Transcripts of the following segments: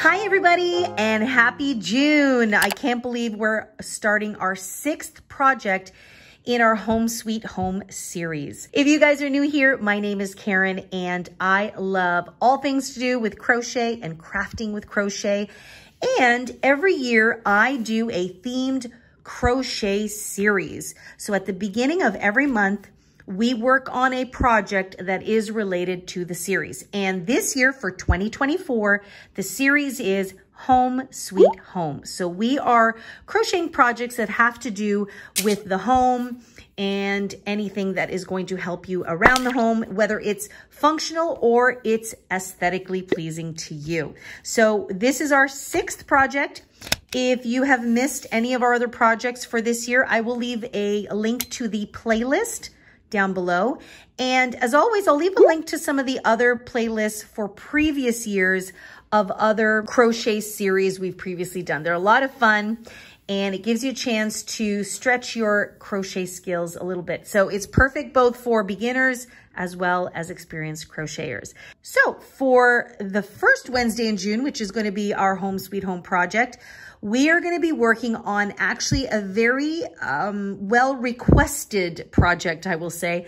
Hi everybody and happy June. I can't believe we're starting our 6th project in our Home Sweet Home series. If you guys are new here, my name is Karen and I love all things to do with crochet and crafting with crochet. And every year I do a themed crochet series. So at the beginning of every month, we work on a project that is related to the series. And this year for 2024, the series is Home Sweet Home. So we are crocheting projects that have to do with the home and anything that is going to help you around the home, whether it's functional or it's aesthetically pleasing to you. So this is our 6th project. If you have missed any of our other projects for this year, I will leave a link to the playlist down below. And as always, I'll leave a link to some of the other playlists for previous years of other crochet series we've previously done. They're a lot of fun and it gives you a chance to stretch your crochet skills a little bit. So it's perfect both for beginners as well as experienced crocheters. So for the first Wednesday in June, which is going to be our Home Sweet Home project, we are going to be working on actually a very well-requested project, I will say,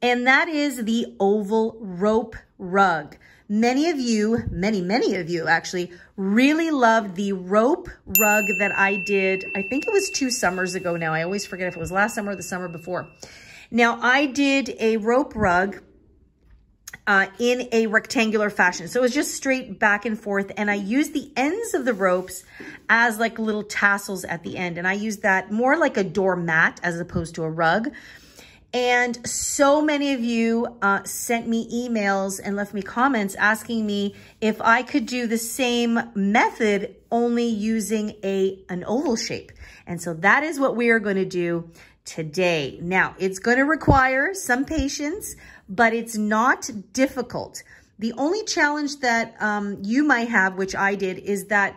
and that is the oval rope rug. Many of you actually, really loved the rope rug that I did. I think it was 2 summers ago now. I always forget if it was last summer or the summer before. Now, I did a rope rug in a rectangular fashion. So it was just straight back and forth. And I used the ends of the ropes as like little tassels at the end. And I used that more like a doormat as opposed to a rug. And so many of you sent me emails and left me comments asking me if I could do the same method only using an oval shape. And so that is what we are going to do today. Now, it's going to require some patience, but it's not difficult. The only challenge that you might have, which I did, is that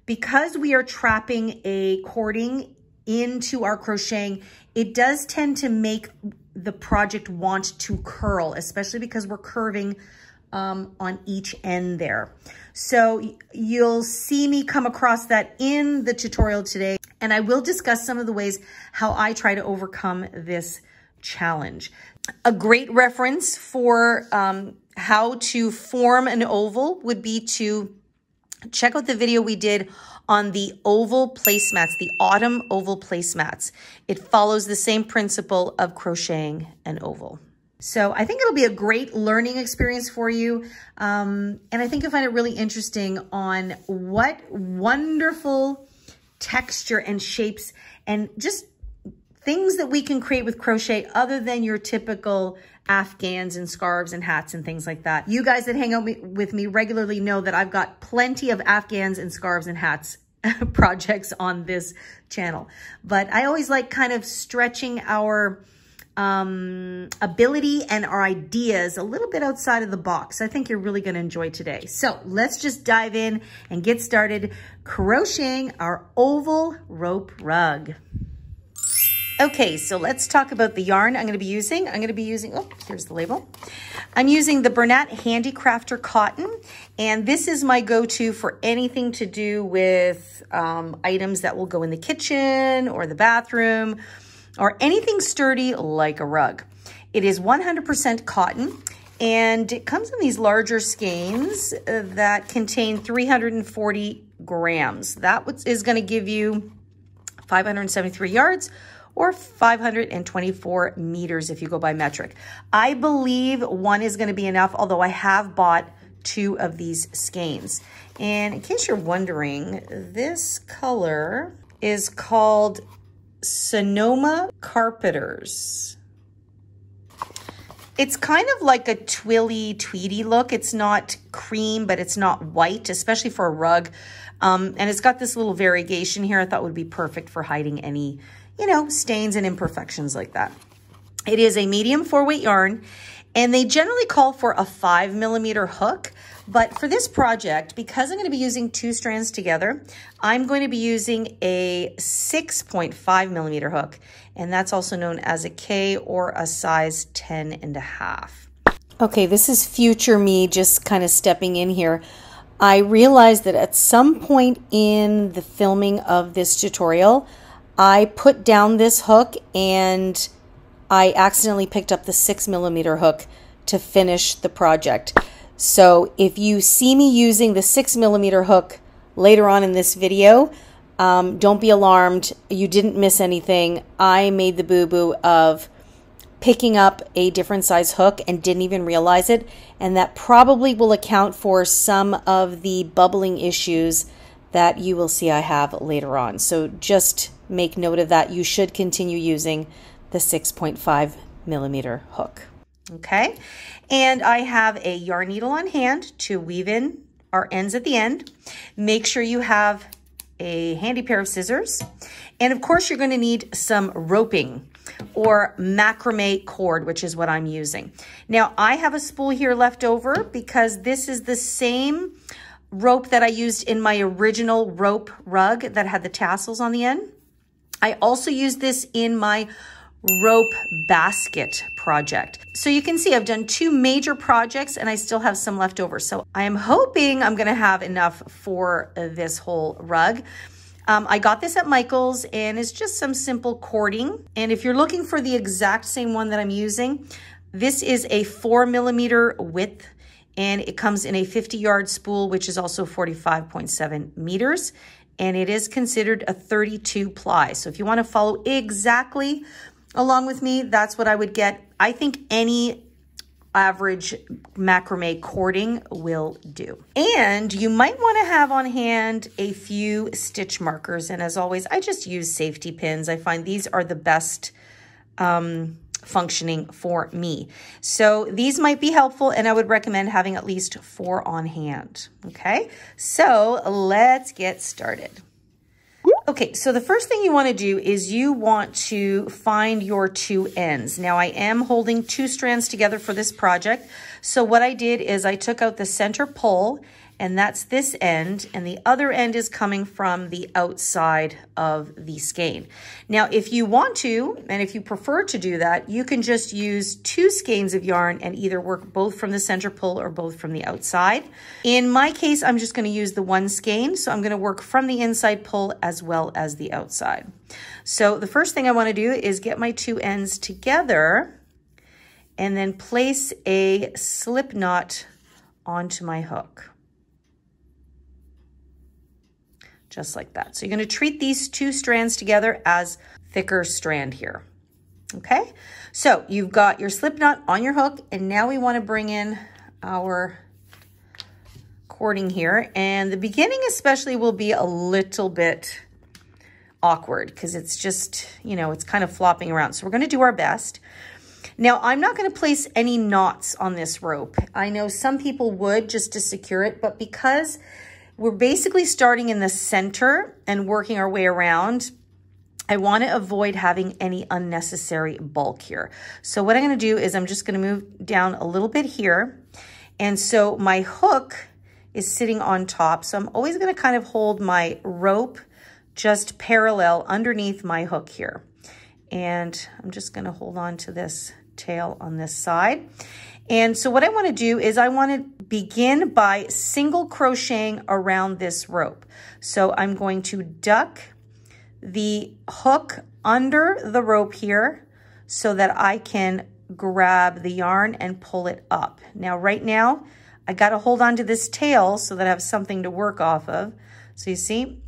because we are trapping a cording into our crocheting, it does tend to make the project want to curl, especially because we're curving on each end there. So you'll see me come across that in the tutorial today, and I will discuss some of the ways how I try to overcome this challenge. A great reference for how to form an oval would be to check out the video we did on the oval placemats, the autumn oval placemats. It follows the same principle of crocheting an oval. So I think it'll be a great learning experience for you. And I think you'll find it really interesting on what wonderful texture and shapes and just things that we can create with crochet other than your typical Afghans and scarves and hats and things like that. You guys that hang out with me regularly know that I've got plenty of Afghans and scarves and hats projects on this channel. But I always like kind of stretching our ability and our ideas a little bit outside of the box. I think you're really going to enjoy today. So let's just dive in and get started crocheting our oval rope rug. Okay, so let's talk about the yarn I'm going to be using. Oh, here's the label. I'm using the Bernat Handicrafter Cotton, and this is my go-to for anything to do with items that will go in the kitchen or the bathroom or anything sturdy like a rug. It is 100% cotton, and it comes in these larger skeins that contain 340 grams. That is going to give you 573 yards, or 524 meters if you go by metric. I believe one is going to be enough, although I have bought 2 of these skeins. And in case you're wondering, this color is called Sonoma Carpenters. It's kind of like a twilly, tweedy look. It's not cream, but it's not white, especially for a rug. And it's got this little variegation here I thought would be perfect for hiding any, you know, stains and imperfections like that. It is a medium 4-weight yarn, and they generally call for a 5mm hook. But for this project, because I'm going to be using 2 strands together, I'm going to be using a 6.5mm hook, and that's also known as a K or a size 10.5. Okay, this is future me just kind of stepping in here. I realized that at some point in the filming of this tutorial, I put down this hook and I accidentally picked up the 6mm hook to finish the project. So if you see me using the 6mm hook later on in this video, don't be alarmed. You didn't miss anything. I made the boo-boo of picking up a different size hook and didn't even realize it. And that probably will account for some of the bubbling issues that you will see I have later on. So just make note of that. You should continue using the 6.5mm hook. Okay, and I have a yarn needle on hand to weave in our ends at the end. Make sure you have a handy pair of scissors. And of course, you're going to need some roping or macrame cord, which is what I'm using. Now, I have a spool here left over because this is the same rope that I used in my original rope rug that had the tassels on the end. I also used this in my rope basket project. So you can see I've done 2 major projects and I still have some left over. So I am hoping I'm going to have enough for this whole rug. I got this at Michael's and it's just some simple cording. And if you're looking for the exact same one that I'm using, this is a 4mm width and it comes in a 50-yard spool, which is also 45.7 meters. And it is considered a 32 ply. So if you want to follow exactly along with me, that's what I would get. I think any average macrame cording will do. And you might want to have on hand a few stitch markers. And as always, I just use safety pins. I find these are the best functioning for me. So these might be helpful and I would recommend having at least 4 on hand. Okay, so let's get started. Okay, so the first thing you want to do is you want to find your 2 ends. Now I am holding 2 strands together for this project. So what I did is I took out the center pole and that's this end, and the other end is coming from the outside of the skein. Now, if you want to, and if you prefer to do that, you can just use 2 skeins of yarn and either work both from the center pole or both from the outside. In my case, I'm just going to use the 1 skein, so I'm going to work from the inside pole as well as the outside. So the first thing I want to do is get my 2 ends together and then place a slip knot onto my hook. Just like that. So you're going to treat these 2 strands together as thicker strand here. Okay, so you've got your slip knot on your hook, and now we want to bring in our cording here. And the beginning especially will be a little bit awkward because it's just, you know, it's kind of flopping around. So we're going to do our best. Now, I'm not going to place any knots on this rope. I know some people would just to secure it, but because we're basically starting in the center and working our way around, I want to avoid having any unnecessary bulk here. So what I'm going to do is I'm just going to move down a little bit here. And so my hook is sitting on top. So I'm always going to kind of hold my rope just parallel underneath my hook here. And I'm just going to hold on to this tail on this side. And so what I want to do is I want to begin by single crocheting around this rope. So I'm going to duck the hook under the rope here so that I can grab the yarn and pull it up. Now, right now, I got to hold on to this tail so that I have something to work off of. So you see,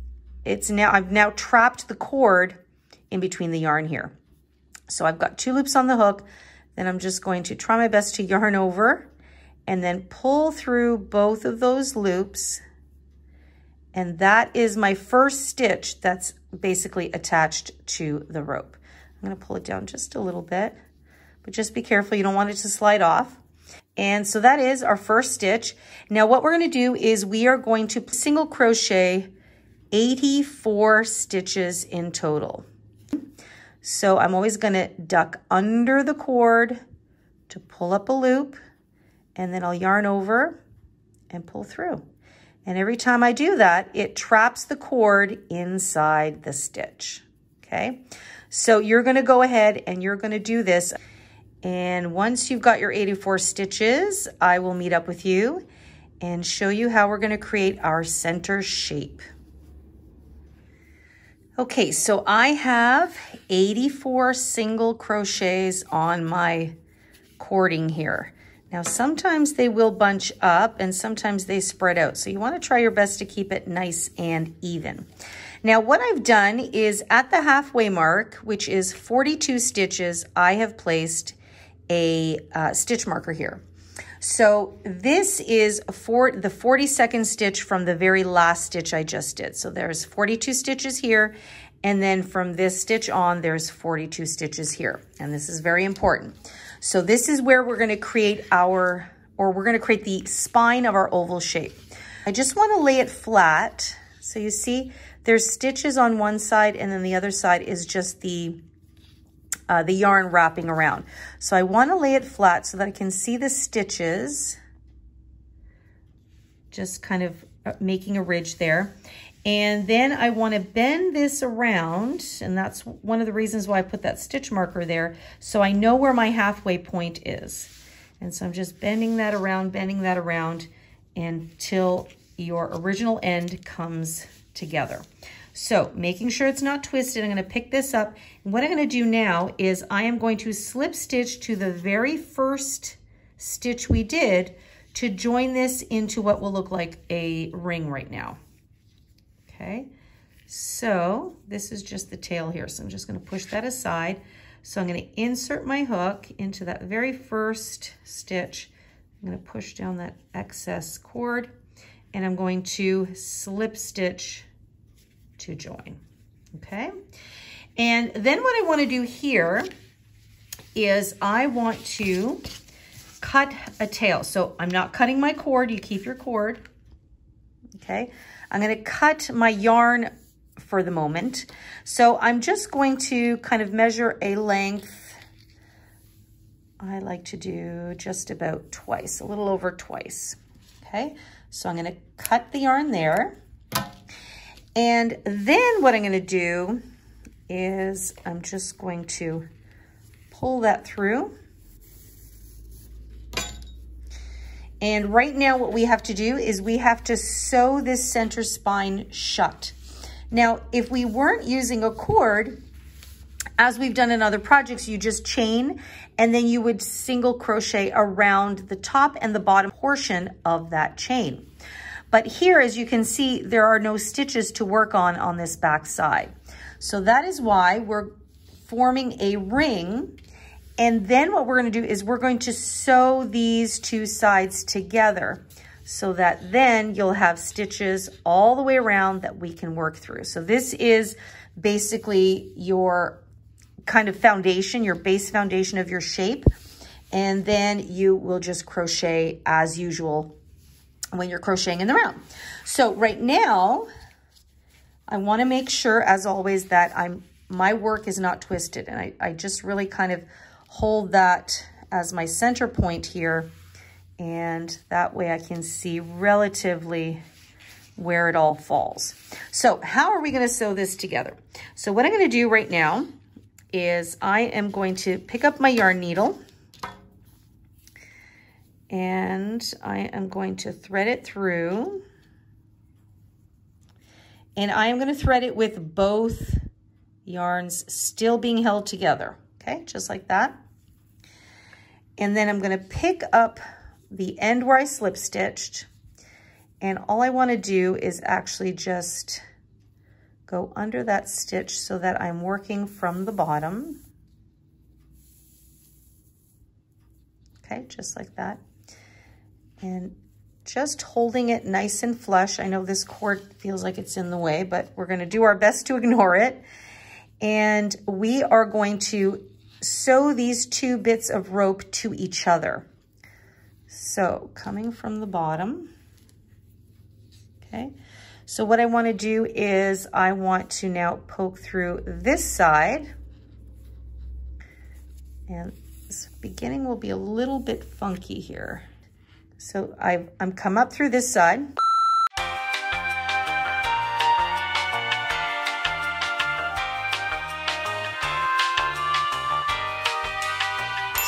I've now trapped the cord in between the yarn here. So I've got 2 loops on the hook. Then I'm just going to try my best to yarn over and then pull through both of those loops. And that is my first stitch that's basically attached to the rope. I'm going to pull it down just a little bit, but just be careful. You don't want it to slide off. And so that is our first stitch. Now what we're going to do is we are going to single crochet 84 stitches in total. So I'm always going to duck under the cord to pull up a loop, and then I'll yarn over and pull through. And every time I do that, it traps the cord inside the stitch. Okay, so you're going to go ahead and you're going to do this. And once you've got your 84 stitches, I will meet up with you and show you how we're going to create our center shape. Okay, so I have 84 single crochets on my cording here. Now, sometimes they will bunch up and sometimes they spread out. So you want to try your best to keep it nice and even. Now, what I've done is at the halfway mark, which is 42 stitches, I have placed a stitch marker here. So this is for the 42nd stitch from the very last stitch I just did. So there's 42 stitches here, and then from this stitch on, there's 42 stitches here. And this is very important. So this is where we're going to create the spine of our oval shape. I just want to lay it flat. So you see, there's stitches on one side, and then the other side is just the yarn wrapping around. So I want to lay it flat so that I can see the stitches, just kind of making a ridge there. And then I want to bend this around, and that's one of the reasons why I put that stitch marker there, so I know where my halfway point is. And so I'm just bending that around until your original end comes together. So making sure it's not twisted, I'm going to pick this up. And what I'm going to do now is I am going to slip stitch to the very first stitch we did to join this into what will look like a ring right now. Okay, so this is just the tail here. So I'm just going to push that aside. So I'm going to insert my hook into that very first stitch. I'm going to push down that excess cord, and I'm going to slip stitch to join. Okay, and then what I want to do here is I want to cut a tail. So I'm not cutting my cord. You keep your cord. Okay, I'm going to cut my yarn for the moment. So I'm just going to kind of measure a length. I like to do just about twice, a little over twice. Okay, so I'm going to cut the yarn there. And then what I'm going to do is I'm just going to pull that through. And right now what we have to do is we have to sew this center spine shut. Now, if we weren't using a cord, as we've done in other projects, you just chain and then you would single crochet around the top and the bottom portion of that chain. But here, as you can see, there are no stitches to work on this back side. So that is why we're forming a ring. And then what we're going to do is we're going to sew these two sides together so that then you'll have stitches all the way around that we can work through. So this is basically your kind of foundation, your base foundation of your shape. And then you will just crochet as usual when you're crocheting in the round. So right now, I want to make sure, as always, that my work is not twisted. And I just really kind of hold that as my center point here. And that way I can see relatively where it all falls. So how are we going to sew this together? So what I'm going to do right now is I am going to pick up my yarn needle. And I am going to thread it through. And I am going to thread it with both yarns still being held together. Okay, just like that. And then I'm going to pick up the end where I slip stitched. And all I want to do is actually just go under that stitch so that I'm working from the bottom. Okay, just like that. And just holding it nice and flush. I know this cord feels like it's in the way, but we're going to do our best to ignore it. And we are going to sew these two bits of rope to each other. So coming from the bottom. Okay. So what I want to do is I want to now poke through this side. And this beginning will be a little bit funky here. So I'm come up through this side.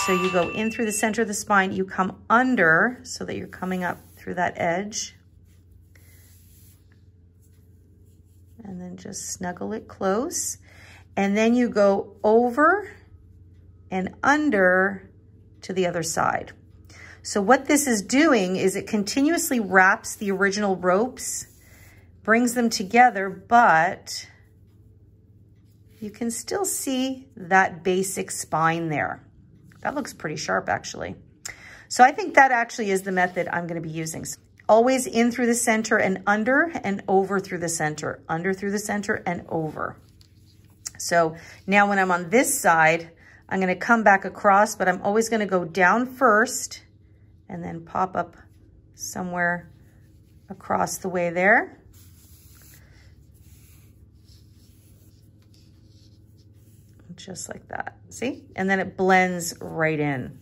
So you go in through the center of the spine, you come under so that you're coming up through that edge. And then just snuggle it close. And then you go over and under to the other side. So what this is doing is it continuously wraps the original ropes, brings them together, but you can still see that basic spine there. That looks pretty sharp, actually. So I think that actually is the method I'm going to be using. Always in through the center and under and over through the center, under through the center and over. So now when I'm on this side, I'm going to come back across, but I'm always going to go down first and then pop up somewhere across the way there. Just like that, see? And then it blends right in.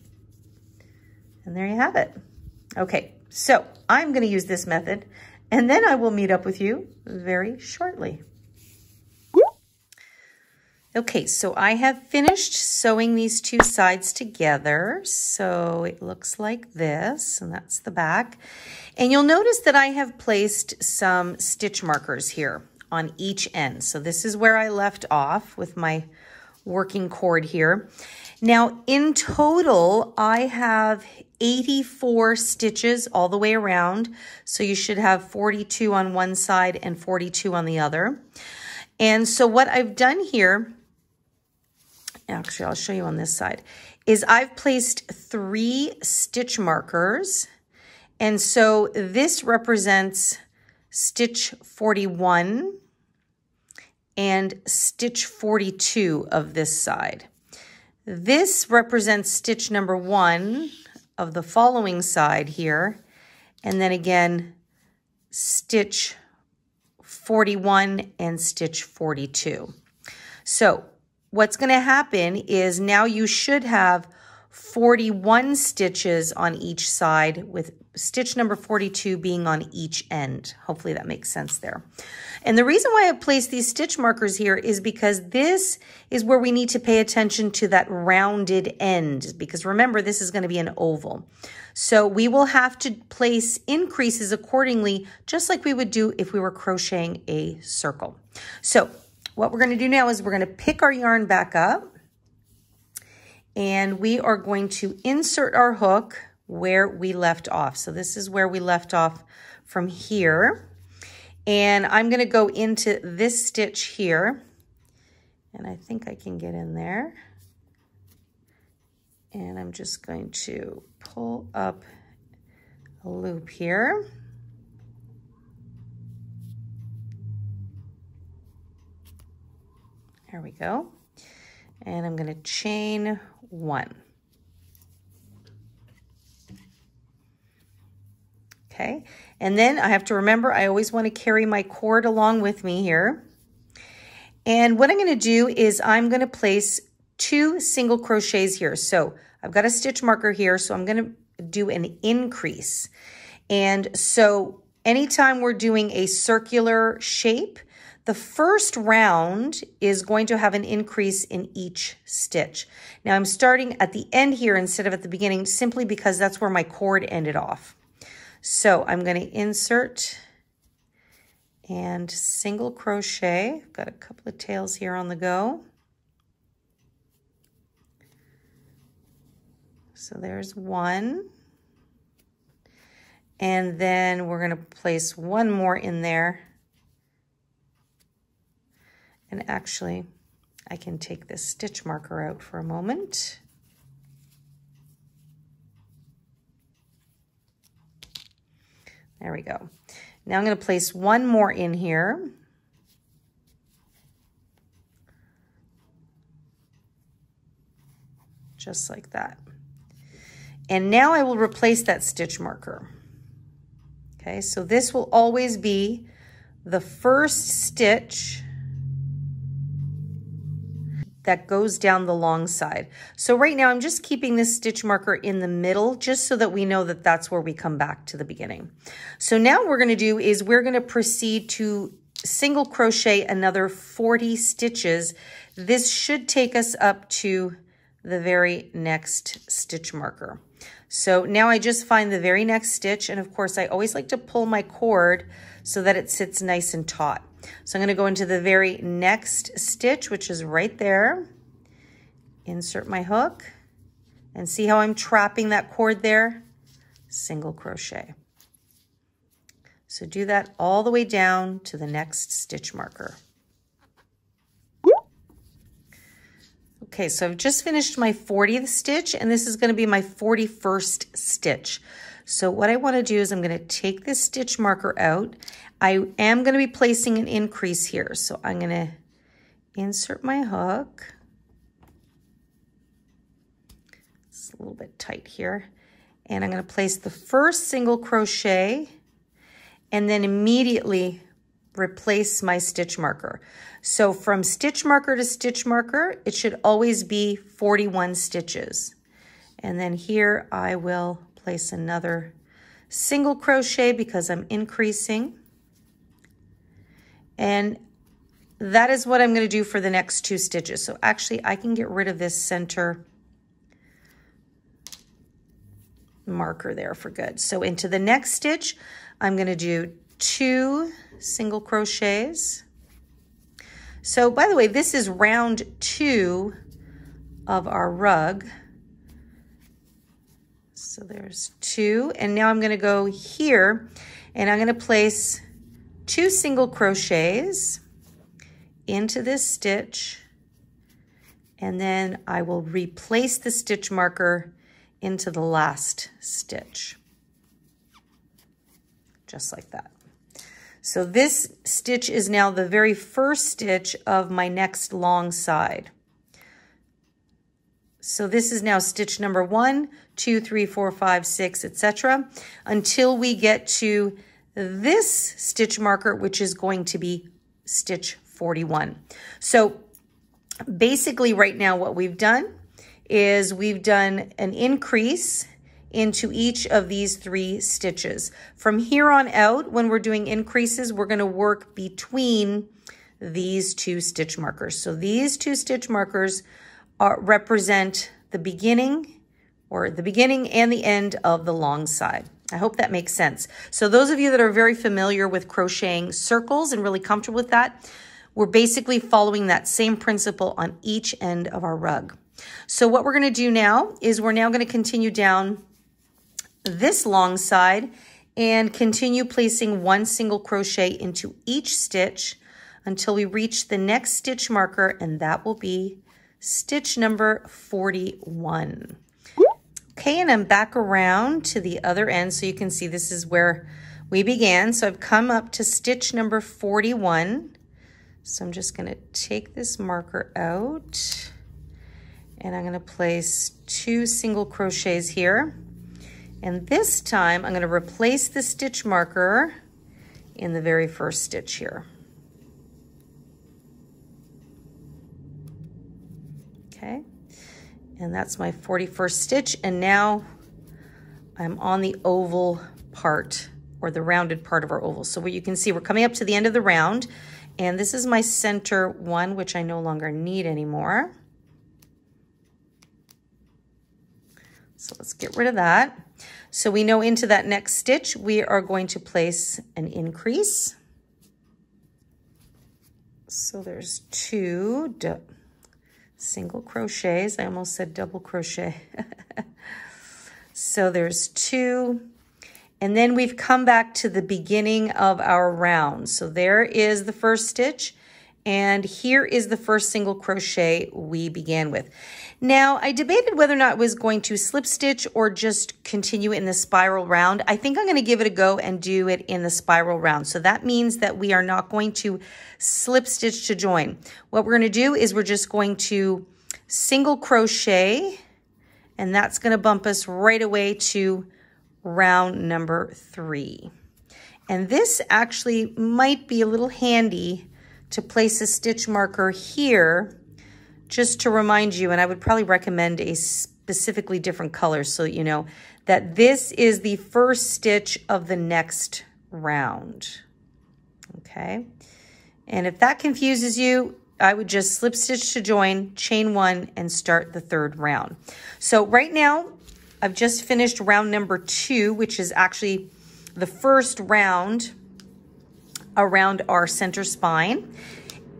And there you have it. Okay, so I'm gonna use this method and then I will meet up with you very shortly. Okay, so I have finished sewing these two sides together. So it looks like this, and that's the back. And you'll notice that I have placed some stitch markers here on each end. So this is where I left off with my working cord here. Now in total, I have 84 stitches all the way around. So you should have 42 on one side and 42 on the other. And so what I've done here, actually I'll show you on this side, is I've placed 3 stitch markers. And so this represents stitch 41 and stitch 42 of this side. This represents stitch number 1 of the following side here, and then again stitch 41 and stitch 42. So what's going to happen is now you should have 41 stitches on each side, with stitch number 42 being on each end. Hopefully that makes sense there. And the reason why I placed these stitch markers here is because this is where we need to pay attention to that rounded end, because remember, this is going to be an oval. So we will have to place increases accordingly, just like we would do if we were crocheting a circle. So what we're going to do now is we're going to pick our yarn back up, and we are going to insert our hook where we left off. So this is where we left off from here. And I'm going to go into this stitch here. And I think I can get in there. And I'm just going to pull up a loop here. There we go. And I'm going to chain 1. Okay, and then I have to remember, I always want to carry my cord along with me here. And what I'm going to do is I'm going to place 2 single crochets here. So I've got a stitch marker here, so I'm going to do an increase. And so anytime we're doing a circular shape, the first round is going to have an increase in each stitch. Now I'm starting at the end here instead of at the beginning, simply because that's where my cord ended off. So I'm going to insert and single crochet. I've got a couple of tails here on the go. So there's 1. And then we're going to place 1 more in there. And actually, I can take this stitch marker out for a moment. There we go. Now I'm going to place 1 more in here. Just like that. And now I will replace that stitch marker. Okay, so this will always be the first stitch that goes down the long side. So right now I'm just keeping this stitch marker in the middle, just so that we know that that's where we come back to the beginning. So now what we're going to do is we're going to proceed to single crochet another 40 stitches. This should take us up to the very next stitch marker. So now I just find the very next stitch, and of course I always like to pull my cord so that it sits nice and taut. So I'm going to go into the very next stitch, which is right there. Insert my hook, and see how I'm trapping that cord there? Single crochet. So do that all the way down to the next stitch marker. Okay, so I've just finished my 40th stitch, and this is going to be my 41st stitch. So what I want to do is I'm going to take this stitch marker out. I am going to be placing an increase here. So I'm going to insert my hook. It's a little bit tight here. And I'm going to place the first single crochet and then immediately replace my stitch marker. So from stitch marker to stitch marker, it should always be 41 stitches. And then here I will place another single crochet because I'm increasing. And that is what I'm going to do for the next 2 stitches. So actually I can get rid of this center marker there for good. So into the next stitch, I'm going to do 2 single crochets. So by the way, this is round 2 of our rug. So there's 2, and now I'm going to go here and I'm going to place 2 single crochets into this stitch, and then I will replace the stitch marker into the last stitch, just like that. So this stitch is now the very first stitch of my next long side. So this is now stitch number 1, 2, 3, 4, 5, 6, etc. until we get to this stitch marker, which is going to be stitch 41. So basically right now what we've done is we've done an increase into each of these 3 stitches. From here on out, when we're doing increases, we're going to work between these 2 stitch markers. So these 2 stitch markers represent the beginning, or the beginning and the end of the long side. I hope that makes sense. So those of you that are very familiar with crocheting circles and really comfortable with that, we're basically following that same principle on each end of our rug. So what we're going to do now is we're now going to continue down this long side and continue placing 1 single crochet into each stitch until we reach the next stitch marker, and that will be stitch number 41. Okay, and I'm back around to the other end so you can see this is where we began. So I've come up to stitch number 41. So I'm just going to take this marker out and I'm going to place 2 single crochets here. And this time I'm going to replace the stitch marker in the very first stitch here. Okay, and that's my 41st stitch, and now I'm on the oval part, or the rounded part of our oval. So what you can see, we're coming up to the end of the round, and this is my center one, which I no longer need anymore. So let's get rid of that. So we know into that next stitch, we are going to place an increase. So there's 2 single crochets. I almost said double crochet. So there's 2. And then we've come back to the beginning of our round. So there is the first stitch. And here is the first single crochet we began with. Now, I debated whether or not I was going to slip stitch or just continue in the spiral round. I think I'm going to give it a go and do it in the spiral round. So that means that we are not going to slip stitch to join. What we're going to do is we're just going to single crochet, and that's going to bump us right away to round number 3. And this actually might be a little handy to place a stitch marker here just to remind you, and I would probably recommend a specifically different color so you know that this is the first stitch of the next round. Okay, and if that confuses you, I would just slip stitch to join, chain 1, and start the 3rd round. So right now, I've just finished round number 2, which is actually the first round around our center spine.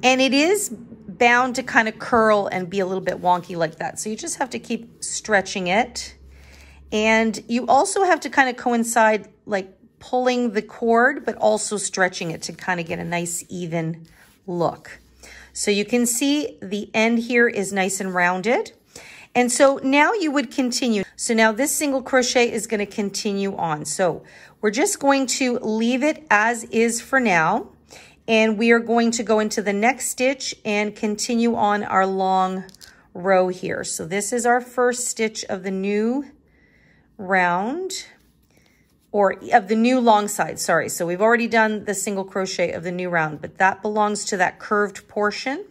And it is bound to kind of curl and be a little bit wonky like that. So you just have to keep stretching it. And you also have to kind of coincide, like pulling the cord, but also stretching it to kind of get a nice even look. So you can see the end here is nice and rounded. And so now you would continue. So now this single crochet is going to continue on. So we're just going to leave it as is for now. And we are going to go into the next stitch and continue on our long row here. So this is our first stitch of the new round, or of the new long side, sorry. So we've already done the single crochet of the new round, but that belongs to that curved portion.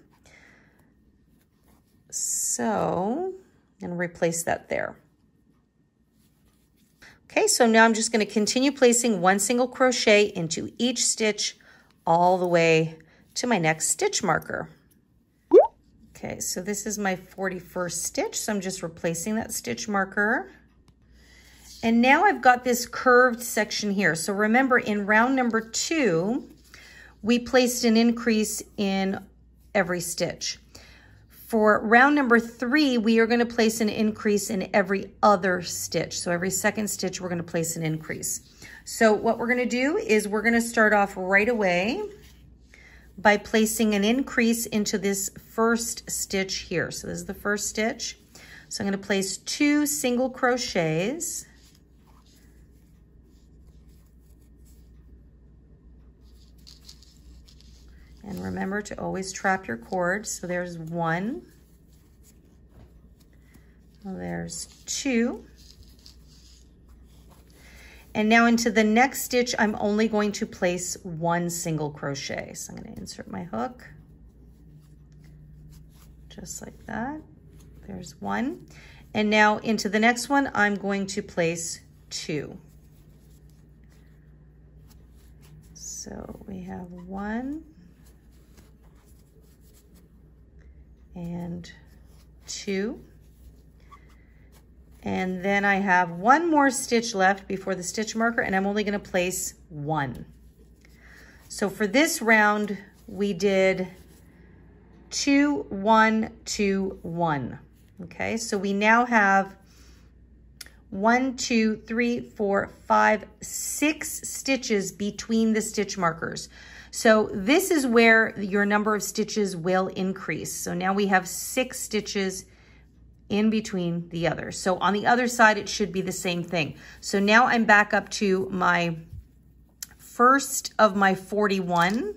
So I'm gonna replace that there. Okay, so now I'm just gonna continue placing 1 single crochet into each stitch all the way to my next stitch marker. Okay, so this is my 41st stitch, so I'm just replacing that stitch marker. And now I've got this curved section here. So remember, in round number 2, we placed an increase in every stitch. For round number 3, we are going to place an increase in every other stitch. So every second stitch, we're going to place an increase. So what we're going to do is we're going to start off right away by placing an increase into this first stitch here. So this is the first stitch. So I'm going to place 2 single crochets. And remember to always trap your cord. So there's 1. There's 2. And now into the next stitch, I'm only going to place 1 single crochet. So I'm going to insert my hook. Just like that. There's 1. And now into the next one, I'm going to place 2. So we have 1. And 2. And then I have 1 more stitch left before the stitch marker, and I'm only going to place 1. So for this round, we did 2, 1, 2, 1. Okay, so we now have 1, 2, 3, 4, 5, 6 stitches between the stitch markers. So this is where your number of stitches will increase. So now we have 6 stitches in between the others. So on the other side, it should be the same thing. So now I'm back up to my first of my 41.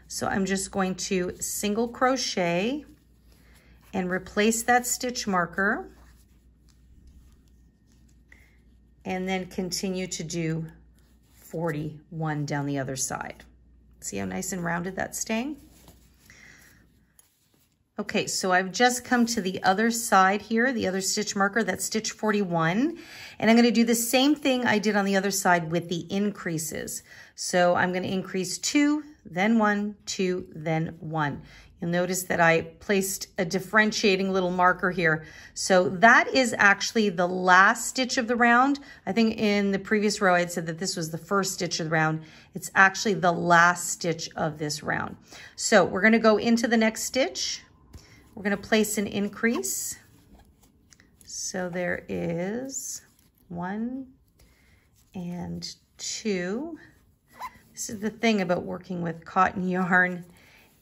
So I'm just going to single crochet and replace that stitch marker, and then continue to do 41 down the other side. See how nice and rounded that's staying? Okay, so I've just come to the other side here, the other stitch marker, that's stitch 41. And I'm gonna do the same thing I did on the other side with the increases. So I'm gonna increase 2, then 1, 2, then 1. You'll notice that I placed a differentiating little marker here. So that is actually the last stitch of the round. I think in the previous row I had said that this was the first stitch of the round. It's actually the last stitch of this round. So we're gonna go into the next stitch. We're gonna place an increase. So there is 1 and 2. This is the thing about working with cotton yarn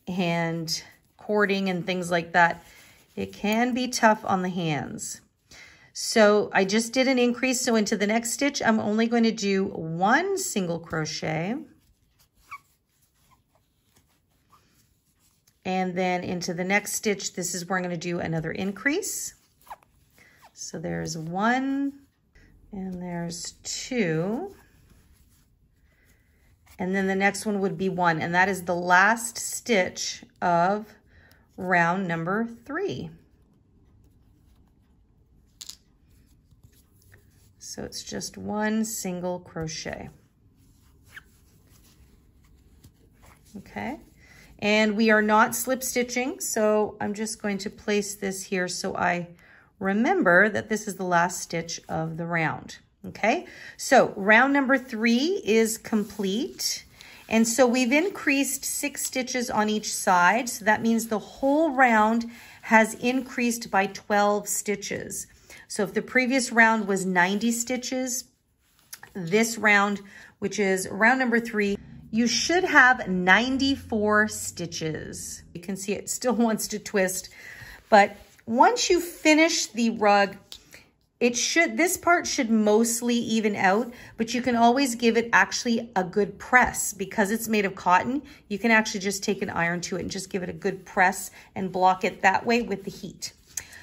and cording and things like that. It can be tough on the hands. So I just did an increase. So into the next stitch, I'm only going to do 1 single crochet. And then into the next stitch, this is where I'm going to do another increase. So there's 1 and there's 2. And then the next one would be 1, and that is the last stitch of round number 3. So it's just 1 single crochet. Okay, And we are not slip stitching, so I'm just going to place this here so I remember that this is the last stitch of the round, okay? So round number 3 is complete. And so we've increased 6 stitches on each side. So that means the whole round has increased by 12 stitches. So if the previous round was 90 stitches, this round, which is round number 3, you should have 94 stitches. You can see it still wants to twist, but once you finish the rug, this part should mostly even out, but you can always give it actually a good press. Because it's made of cotton, you can actually just take an iron to it and just give it a good press and block it that way with the heat.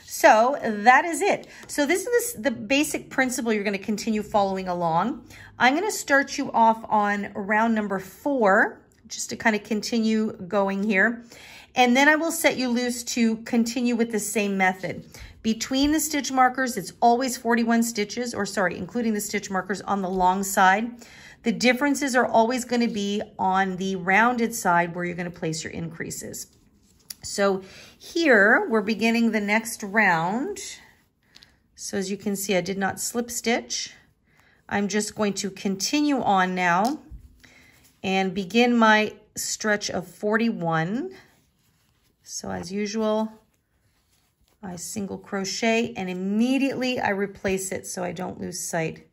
So that is it. So this is the basic principle you're going to continue following along. I'm going to start you off on round number 4, just to kind of continue going here. And then I will set you loose to continue with the same method. Between the stitch markers, it's always 41 stitches, or sorry, including the stitch markers on the long side. The differences are always going to be on the rounded side where you're going to place your increases. So here we're beginning the next round. So as you can see, I did not slip stitch. I'm just going to continue on now and begin my stretch of 41. So as usual, I single crochet and immediately I replace it so I don't lose sight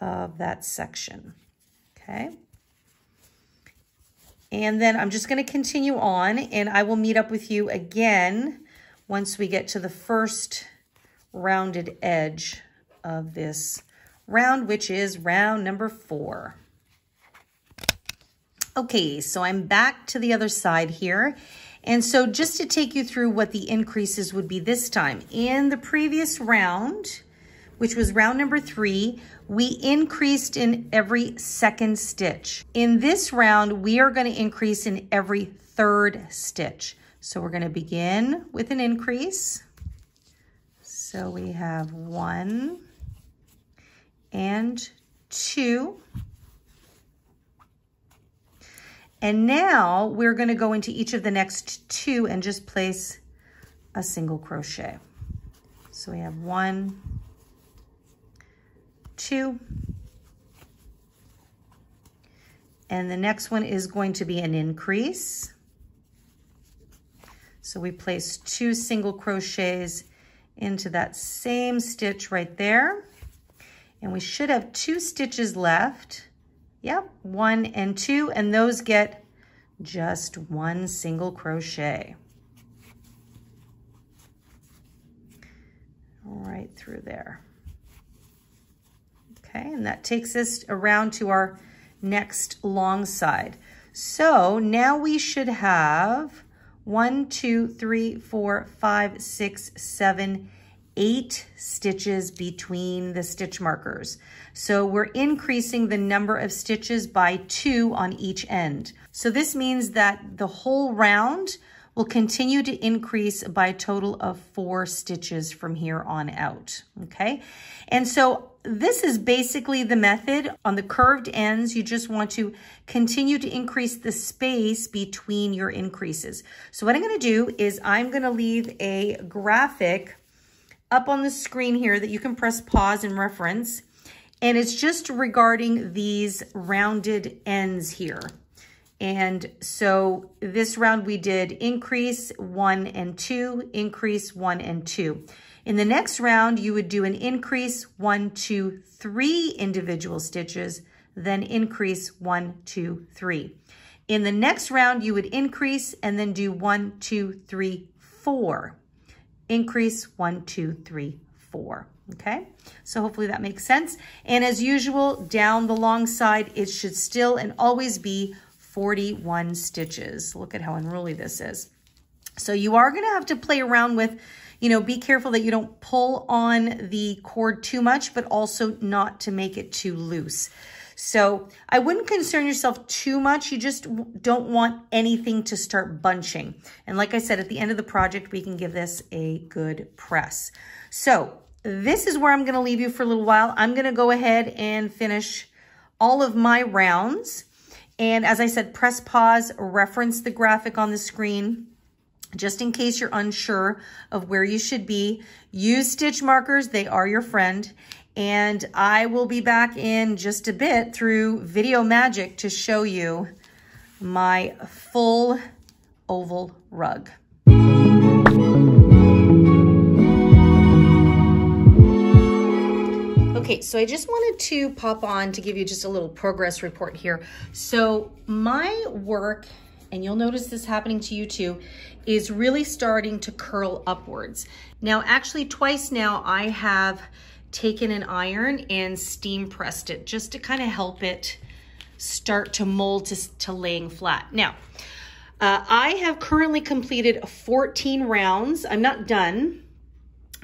of that section, okay? And then I'm just going to continue on, and I will meet up with you again once we get to the first rounded edge of this round, which is round number 4. Okay, so I'm back to the other side here. And so just to take you through what the increases would be this time. In the previous round, which was round number 3, we increased in every second stitch. In this round, we are going to increase in every third stitch. So we're going to begin with an increase. So we have 1 and 2. And now we're going to go into each of the next 2 and just place a single crochet. So we have 1, 2, and the next one is going to be an increase. So we place 2 single crochets into that same stitch right there, and we should have 2 stitches left. Yep, 1 and 2, and those get just 1 single crochet right through there. Okay, and that takes us around to our next long side. So now we should have 1, 2, 3, 4, 5, 6, 7, 8 stitches between the stitch markers. So we're increasing the number of stitches by 2 on each end. So this means that the whole round will continue to increase by a total of 4 stitches from here on out, okay? And so this is basically the method. On the curved ends, you just want to continue to increase the space between your increases. So what I'm going to do is I'm going to leave a graphic up on the screen here that you can press pause and reference. And it's just regarding these rounded ends here. And so this round we did increase 1 and 2, increase 1 and 2. In the next round, you would do an increase 1, 2, 3 individual stitches, then increase 1, 2, 3. In the next round, you would increase and then do 1, 2, 3, 4. Increase 1, 2, 3, 4. Okay, so hopefully that makes sense. And as usual, down the long side, it should still and always be 41 stitches. Look at how unruly this is. So you are going to have to play around with, be careful that you don't pull on the cord too much, but also not to make it too loose. So I wouldn't concern yourself too much. You just don't want anything to start bunching. And like I said, at the end of the project, we can give this a good press. So this is where I'm going to leave you for a little while. I'm going to go ahead and finish all of my rounds. And as I said, press pause, reference the graphic on the screen, just in case you're unsure of where you should be. Use stitch markers, they are your friend. And I will be back in just a bit through video magic to show you my full oval rug. Okay, so I just wanted to pop on to give you just a little progress report here. So my work, and you'll notice this happening to you too, is really starting to curl upwards. Now, actually twice now I have taken an iron and steam pressed it just to kind of help it start to mold to laying flat. Now, I have currently completed 14 rounds. I'm not done,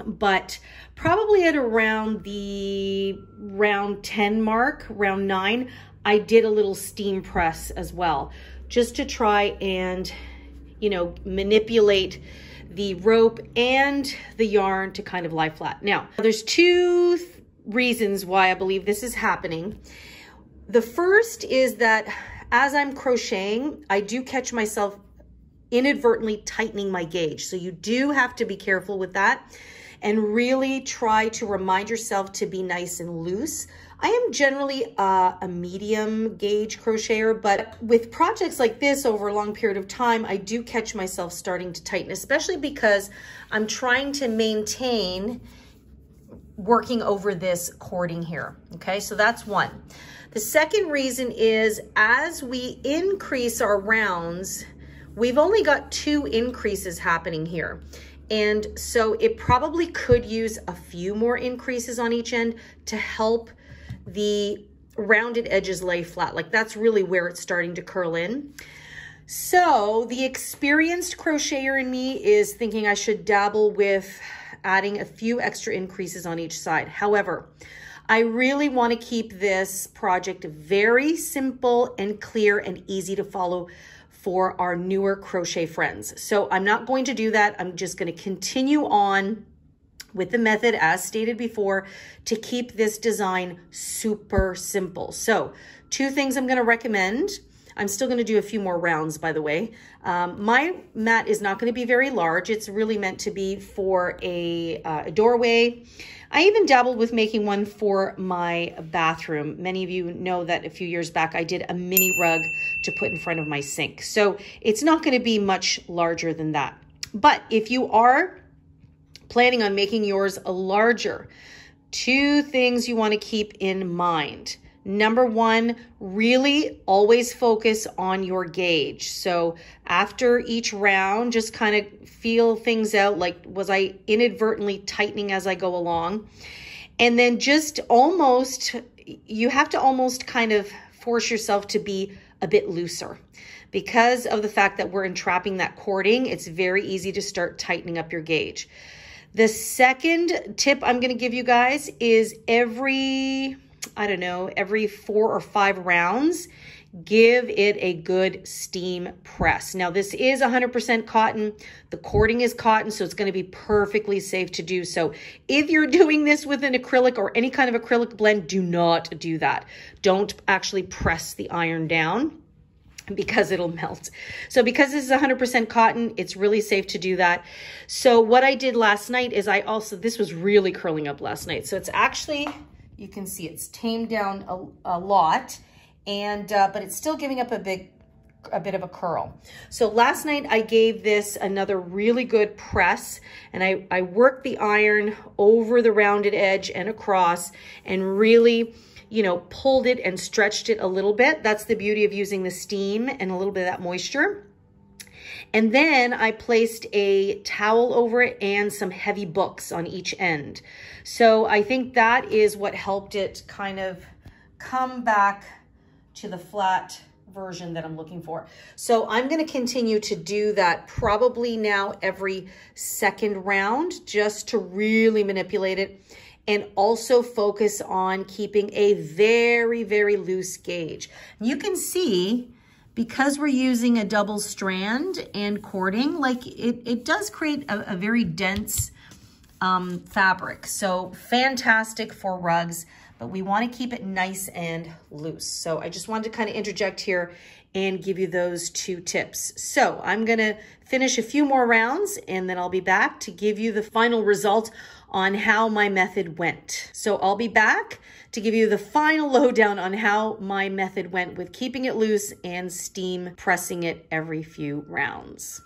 but probably at around the round 10 mark, round 9, I did a little steam press as well, just to try and, you know, manipulate the rope and the yarn to kind of lie flat. Now, there's two reasons why I believe this is happening. The first is that as I'm crocheting, I do catch myself inadvertently tightening my gauge. So you do have to be careful with that and really try to remind yourself to be nice and loose. I am generally a medium gauge crocheter, but with projects like this over a long period of time, I do catch myself starting to tighten, especially because I'm trying to maintain working over this cording here. Okay, so that's one. The second reason is as we increase our rounds, we've only got 2 increases happening here. And so it probably could use a few more increases on each end to help the rounded edges lay flat. Like that's really where it's starting to curl in. So the experienced crocheter in me is thinking I should dabble with adding a few extra increases on each side. However, I really want to keep this project very simple and clear and easy to follow for our newer crochet friends. So I'm not going to do that. I'm just going to continue on with the method as stated before to keep this design super simple. So 2 things I'm going to recommend. I'm still going to do a few more rounds, by the way. My mat is not going to be very large. It's really meant to be for a doorway. I even dabbled with making one for my bathroom. Many of you know that a few years back I did a mini rug to put in front of my sink. So it's not going to be much larger than that. But if you are planning on making yours a larger, 2 things you want to keep in mind. Number 1, really always focus on your gauge. So after each round, just kind of feel things out, like was I inadvertently tightening as I go along? And then just almost, you have to almost kind of force yourself to be a bit looser. Because of the fact that we're entrapping that cording, it's very easy to start tightening up your gauge. The second tip I'm going to give you guys is every 4 or 5 rounds, give it a good steam press. Now this is 100% cotton. The cording is cotton, so it's going to be perfectly safe to do so. If you're doing this with an acrylic or any kind of acrylic blend, do not do that. Don't actually press the iron down because it'll melt. So because this is 100% cotton, it's really safe to do that. So what I did last night is this was really curling up last night. So it's actually, you can see it's tamed down a lot, and but it's still giving up a bit of a curl. So last night I gave this another really good press, and I worked the iron over the rounded edge and across and really, you know, pulled it and stretched it a little bit. That's the beauty of using the steam and a little bit of that moisture. And then I placed a towel over it and some heavy books on each end. So I think that is what helped it kind of come back to the flat version that I'm looking for. So I'm going to continue to do that probably now every 2nd round, just to really manipulate it and also focus on keeping a very, very loose gauge. You can see, because we're using a double strand and cording, like it does create a very dense fabric. So fantastic for rugs. but we want to keep it nice and loose. So I just wanted to kind of interject here and give you those 2 tips. So I'm going to finish a few more rounds and then I'll be back to give you the final result on how my method went. So I'll be back to give you the final lowdown on how my method went with keeping it loose and steam pressing it every few rounds.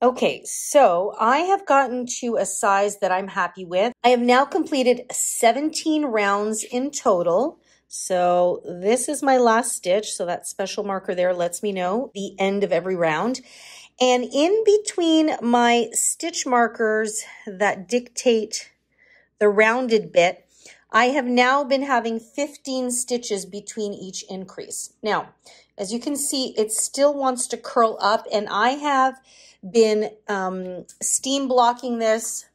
Okay, so I have gotten to a size that I'm happy with. I have now completed 17 rounds in total. So this is my last stitch. So that special marker there lets me know the end of every round. And in between my stitch markers that dictate the rounded bit, I have now been having 15 stitches between each increase. Now, as you can see, it still wants to curl up, and I have been steam blocking this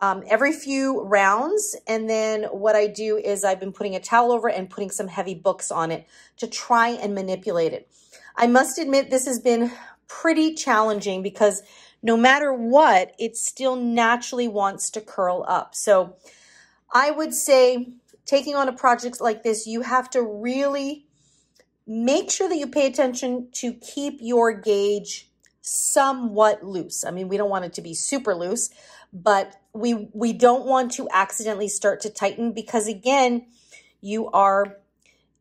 every few rounds. And then what I do is I've been putting a towel over it and putting some heavy books on it to try and manipulate it. I must admit this has been pretty challenging because no matter what, it still naturally wants to curl up. So I would say taking on a project like this, you have to really make sure that you pay attention to keep your gauge somewhat loose. I mean, we don't want it to be super loose, but we don't want to accidentally start to tighten because, again, you are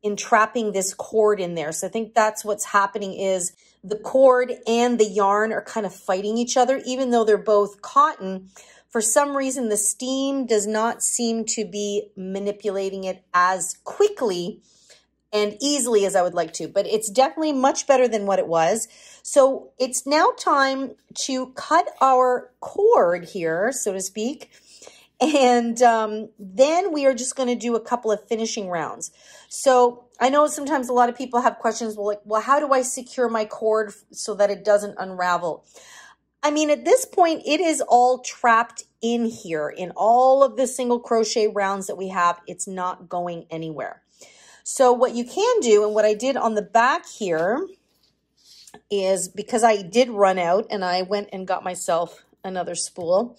entrapping this cord in there. So I think that's what's happening is the cord and the yarn are kind of fighting each other, even though they're both cotton. For some reason, the steam does not seem to be manipulating it as quickly and easily as I would like to, but it's definitely much better than what it was. So it's now time to cut our cord here, so to speak. And then we are just going to do a couple of finishing rounds. So I know sometimes a lot of people have questions, well, how do I secure my cord so that it doesn't unravel? I mean, at this point, it is all trapped in here. In all of the single crochet rounds that we have, it's not going anywhere. So what you can do, and what I did on the back here, is because I did run out and I went and got myself another spool.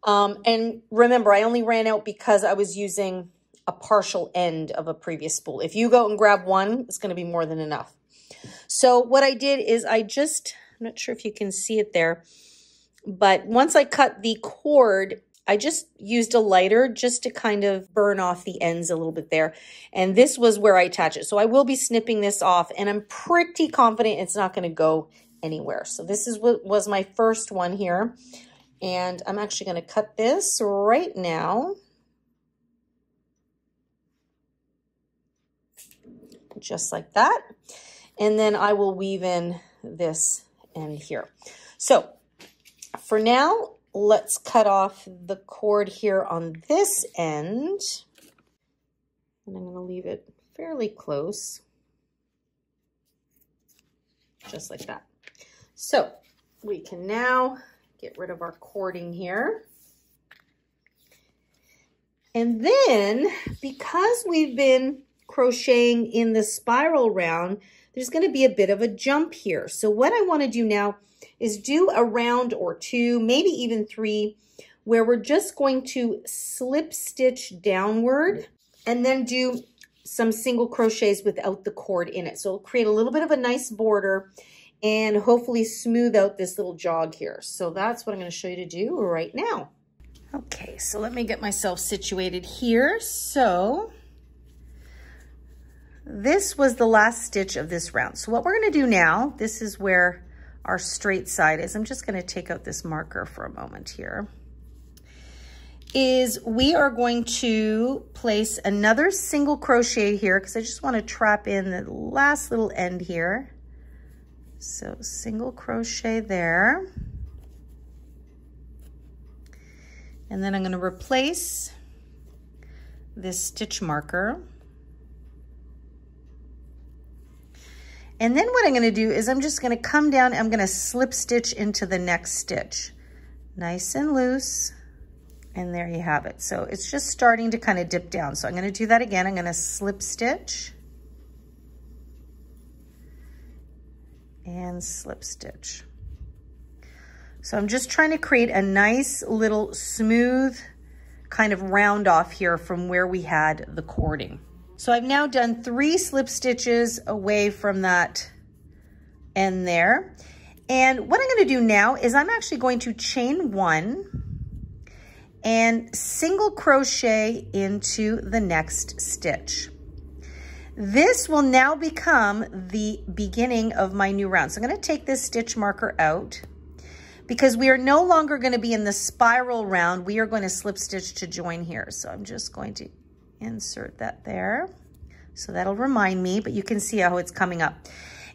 And remember, I only ran out because I was using a partial end of a previous spool. If you go and grab one, it's going to be more than enough. So what I did is I'm not sure if you can see it there, but once I cut the cord, I just used a lighter just to kind of burn off the ends a little bit there. And this was where I attach it. So I will be snipping this off, and I'm pretty confident it's not going to go anywhere. So this is what was my first one here. And I'm actually going to cut this right now. Just like that. And then I will weave in this end here. So for now, let's cut off the cord here on this end. And I'm going to leave it fairly close. Just like that. So we can now get rid of our cording here. And then, because we've been crocheting in the spiral round, there's going to be a bit of a jump here. So what I want to do now is do a round or 2, maybe even 3, where we're just going to slip stitch downward and then do some single crochets without the cord in it. So it'll create a little bit of a nice border and hopefully smooth out this little jog here. So that's what I'm going to show you to do right now. Okay, so let me get myself situated here. So this was the last stitch of this round. So what we're going to do now, this is where our straight side is. I'm just going to take out this marker for a moment here. Is we are going to place another single crochet here because I just want to trap in the last little end here. So single crochet there. And then I'm going to replace this stitch marker. And then what I'm going to do is I'm just going to come down, I'm going to slip stitch into the next stitch. Nice and loose. And there you have it. So it's just starting to kind of dip down. So I'm going to do that again. I'm going to slip stitch and slip stitch. So I'm just trying to create a nice little smooth kind of round off here from where we had the cording. So I've now done 3 slip stitches away from that end there. And what I'm going to do now is I'm actually going to chain 1 and single crochet into the next stitch. This will now become the beginning of my new round. So I'm going to take this stitch marker out because we are no longer going to be in the spiral round. We are going to slip stitch to join here. So I'm just going to insert that there. So that'll remind me, but you can see how it's coming up.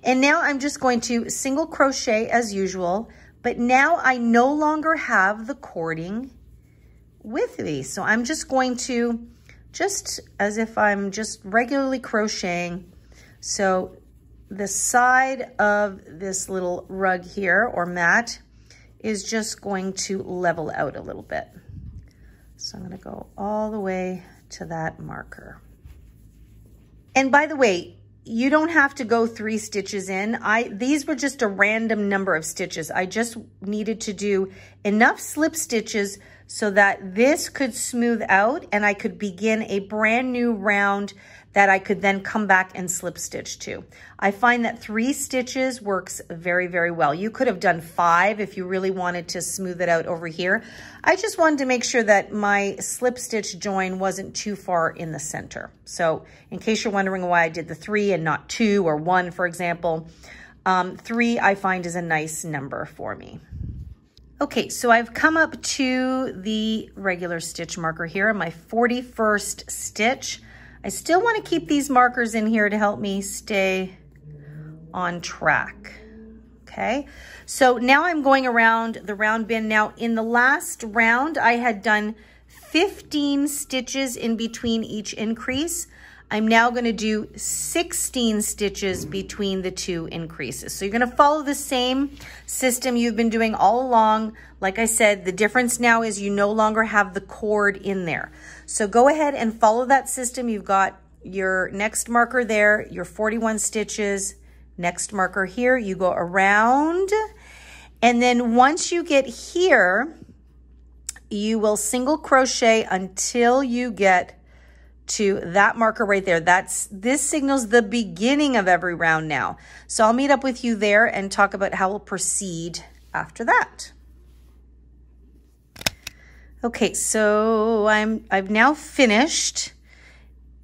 And now I'm just going to single crochet as usual, but now I no longer have the cording with me. So I'm just going to, just as if I'm just regularly crocheting. So the side of this little rug here or mat is just going to level out a little bit. So I'm going to go all the way to that marker. And by the way, you don't have to go 3 stitches in. These were just a random number of stitches. I just needed to do enough slip stitches so that this could smooth out and I could begin a brand new round that I could then come back and slip stitch to. I find that 3 stitches works very, very well. You could have done 5 if you really wanted to smooth it out over here. I just wanted to make sure that my slip stitch join wasn't too far in the center. So in case you're wondering why I did the 3 and not 2 or 1, for example, 3 I find is a nice number for me. Okay, so I've come up to the regular stitch marker here, my 41st stitch. I still want to keep these markers in here to help me stay on track. Okay, so now I'm going around the round bin. Now in the last round, I had done 15 stitches in between each increase. I'm now going to do 16 stitches between the 2 increases. So you're going to follow the same system you've been doing all along. Like I said, the difference now is you no longer have the cord in there. So go ahead and follow that system. You've got your next marker there, your 41 stitches, next marker here, you go around. And then once you get here, you will single crochet until you get to that marker right there. This signals the beginning of every round now. So I'll meet up with you there and talk about how we'll proceed after that. Okay, so I've now finished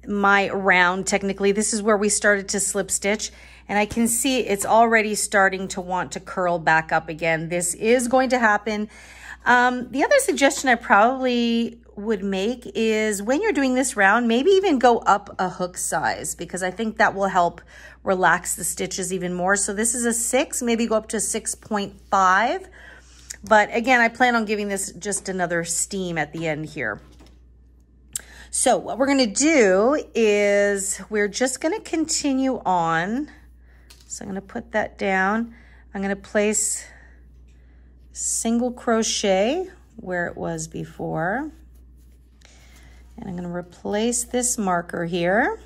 my round. Technically, this is where we started to slip stitch, and I can see it's already starting to want to curl back up again. This is going to happen. The other suggestion I probably would make is when you're doing this round, maybe even go up a hook size, because I think that will help relax the stitches even more. So this is a 6, maybe go up to 6.5. But again, I plan on giving this just another steam at the end here. So what we're going to do is we're just going to continue on. So I'm going to put that down. I'm going to place single crochet where it was before. And I'm going to replace this marker here.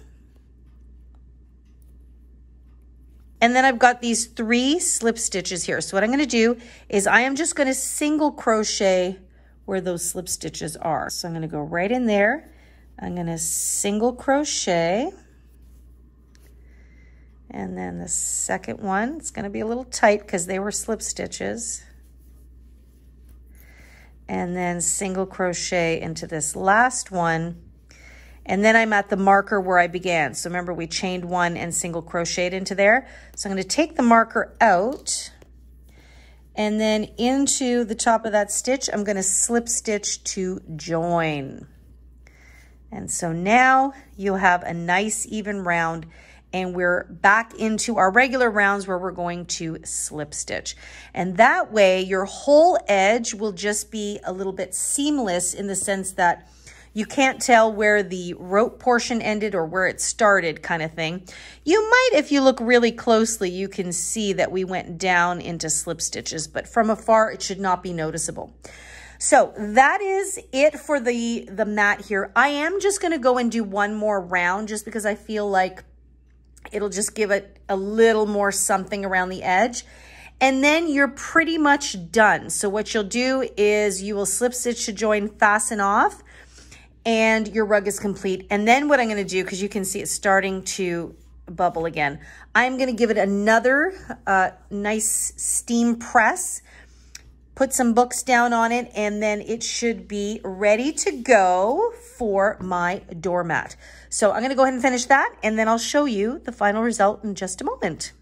And then I've got these 3 slip stitches here. So what I'm going to do is I am just going to single crochet where those slip stitches are. So I'm going to go right in there. I'm going to single crochet. And then the second one, it's going to be a little tight because they were slip stitches. And then single crochet into this last one. And then I'm at the marker where I began. So remember, we chained 1 and single crocheted into there. So I'm going to take the marker out, and then into the top of that stitch, I'm going to slip stitch to join. And so now you'll have a nice even round, and we're back into our regular rounds where we're going to slip stitch. And that way your whole edge will just be a little bit seamless in the sense that you can't tell where the rope portion ended or where it started, kind of thing. You might, if you look really closely, you can see that we went down into slip stitches, but from afar it should not be noticeable. So that is it for the mat here. I am just going to go and do one more round just because I feel like it'll just give it a little more something around the edge. And then you're pretty much done. So what you'll do is you will slip stitch to join, fasten off. and your rug is complete. And then what I'm going to do, because you can see it's starting to bubble again, I'm going to give it another nice steam press, put some books down on it, and then it should be ready to go for my doormat. So I'm going to go ahead and finish that, and then I'll show you the final result in just a moment.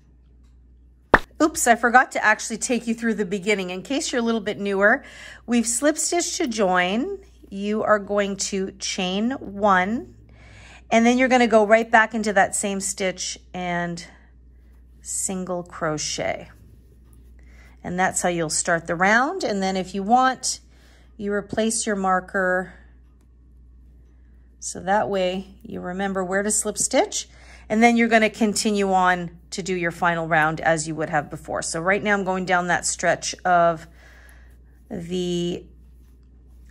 Oops, I forgot to actually take you through the beginning. In case you're a little bit newer, we've slip stitched to join. You are going to chain 1, and then you're going to go right back into that same stitch and single crochet. And that's how you'll start the round. And then if you want, you replace your marker so that way you remember where to slip stitch. And then you're going to continue on to do your final round as you would have before. So right now I'm going down that stretch of the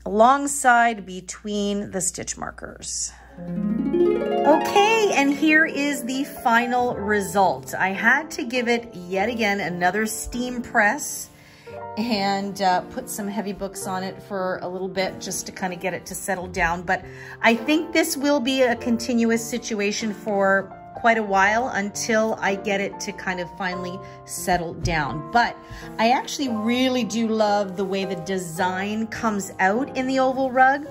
long side between the stitch markers. Okay, and here is the final result. I had to give it yet again another steam press and put some heavy books on it for a little bit just to kind of get it to settle down. But I think this will be a continuous situation for quite a while until I get it to kind of finally settle down. But I actually really do love the way the design comes out in the oval rug.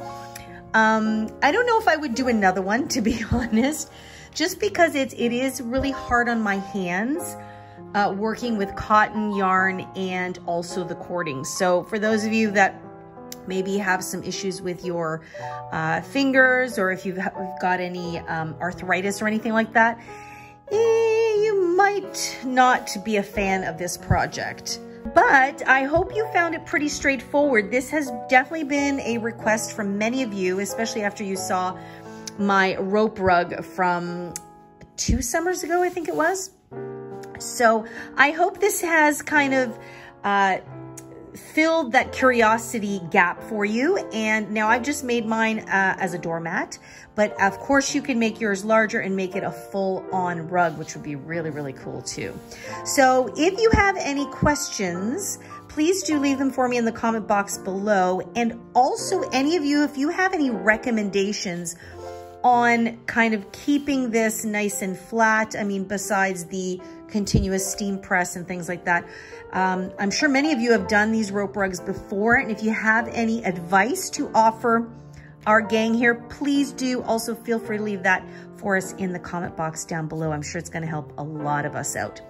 I don't know if I would do another one, to be honest, just because it is really hard on my hands working with cotton yarn and also the cording. So for those of you that maybe have some issues with your fingers, or if you've got any arthritis or anything like that, you might not be a fan of this project. But I hope you found it pretty straightforward. This has definitely been a request from many of you, especially after you saw my rope rug from 2 summers ago, I think it was. So I hope this has kind of filled that curiosity gap for you. And now I've just made mine as a doormat, but of course you can make yours larger and make it a full-on rug, which would be really, really cool too. So if you have any questions, please do leave them for me in the comment box below. And also any of you, if you have any recommendations on kind of keeping this nice and flat, I mean, besides the continuous steam press and things like that. I'm sure many of you have done these rope rugs before, and if you have any advice to offer our gang here, please do also feel free to leave that for us in the comment box down below. I'm sure it's going to help a lot of us out.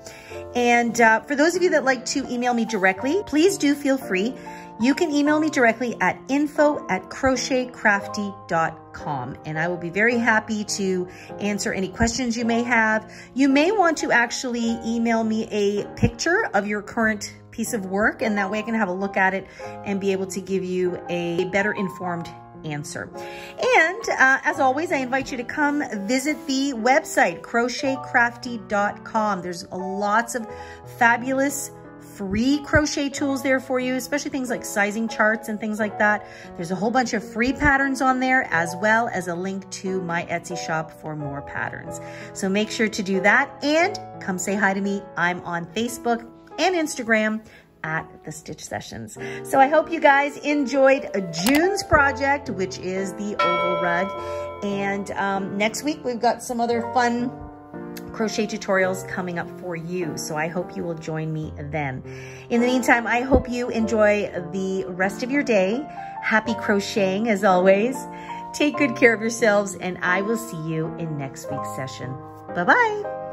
And for those of you that like to email me directly, please do feel free. You can email me directly at info@crochetcrafty.com, and I will be very happy to answer any questions you may have. You may want to actually email me a picture of your current piece of work, and that way I can have a look at it and be able to give you a better informed answer. And as always, I invite you to come visit the website, crochetcrafty.com. There's lots of fabulous free crochet tools there for you, especially things like sizing charts and things like that. There's a whole bunch of free patterns on there, as well as a link to my Etsy shop for more patterns. So make sure to do that and come say hi to me. I'm on Facebook and Instagram at The Stitch Sessions. So I hope you guys enjoyed June's project, which is the oval rug. And next week we've got some other fun crochet tutorials coming up for you. So I hope you will join me then. In the meantime, I hope you enjoy the rest of your day. Happy crocheting as always. Take good care of yourselves, and I will see you in next week's session. Bye-bye.